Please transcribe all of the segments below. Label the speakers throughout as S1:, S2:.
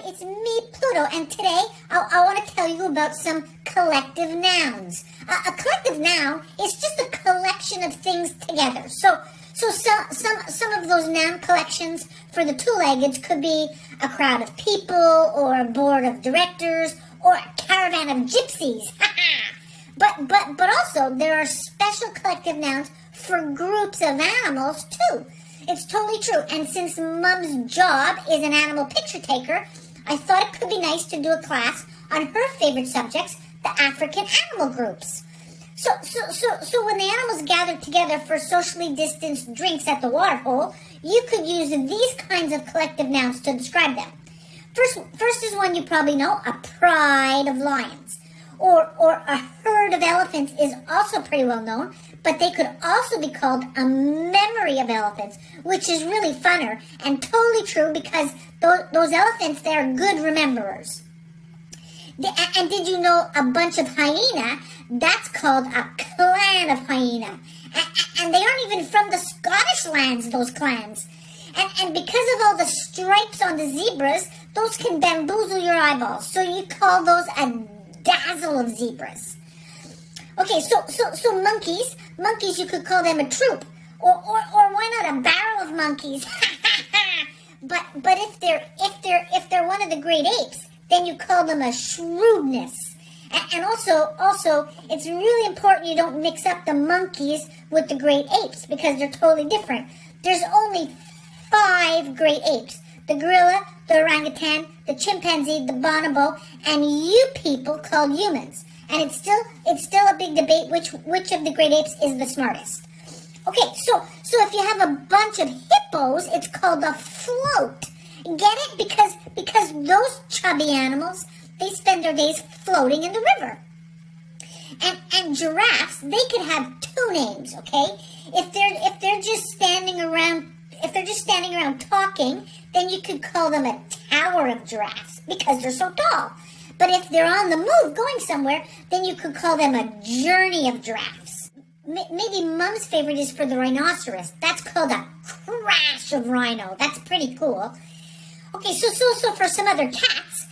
S1: it's me, Pluto, and today I want to tell you about some collective nouns. A collective noun is just a collection of things together. So some of those noun collections for the two-leggeds could be a crowd of people, or a board of directors, or a caravan of gypsies. But also there are special collective nouns for groups of animals too. It's totally true. And since Mom's job is an animal picture taker, I thought it could be nice to do a class on her favorite subjects, the African animal groups. So when the animals gathered together for socially distanced drinks at the water hole, you could use these kinds of collective nouns to describe them. First is one you probably know, a pride of lions. Or a herd of elephants is also pretty well known, but they could also be called a memory of elephants, which is really funner and totally true because those elephants, they're good rememberers. And did you know a bunch of hyena, that's called a clan of hyena. And they aren't even from the Scottish lands, those clans. And because of all the stripes on the zebras, those can bamboozle your eyeballs. So you call those a dazzle of zebras. Okay, so monkeys, you could call them a troop, or why not a barrel of monkeys? but if they're one of the great apes, then you call them a shrewdness. And also, it's really important you don't mix up the monkeys with the great apes because they're totally different. There's only 5 great apes: the gorilla, the orangutan, the chimpanzee, the bonobo, and you people called humans. And it's still a big debate which of the great apes is the smartest. Okay, so if you have a bunch of hippos, it's called a float. Get it? Because those chubby animals, they spend their days floating in the river. And giraffes, they could have 2 names, okay? If they're just standing around talking, then you could call them a tower of giraffes because they're so tall. But if they're on the move, going somewhere, then you could call them a journey of giraffes. Maybe Mom's favorite is for the rhinoceros. That's called a crash of rhino. That's pretty cool. Okay, so for some other cats,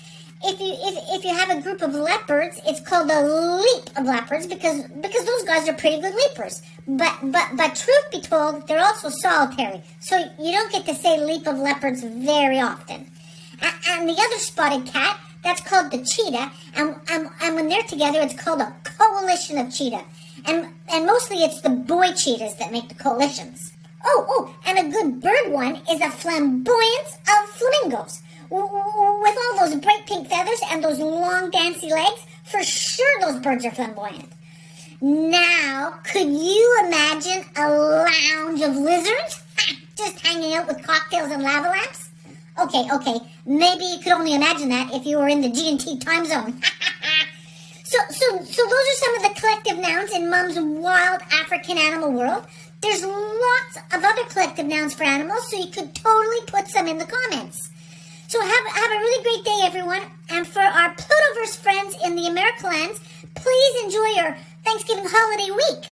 S1: if you have a group of leopards, it's called a leap of leopards because those guys are pretty good leapers. But truth be told, they're also solitary, so you don't get to say leap of leopards very often. And the other spotted cat, that's called the cheetah, and when they're together, it's called a coalition of cheetah. And mostly it's the boy cheetahs that make the coalitions. Oh, and a good bird one is a flamboyance of flamingos. With all those bright pink feathers and those long dancy legs, for sure those birds are flamboyant. Now, could you imagine a lounge of lizards just hanging out with cocktails and lava lamps? Okay, maybe you could only imagine that if you were in the G&T time zone. So those are some of the collective nouns in Mom's wild African animal world. There's lots of other collective nouns for animals, so you could totally put some in the comments. So have a really great day, everyone. And for our Plutoverse friends in the Americalands, please enjoy your Thanksgiving holiday week.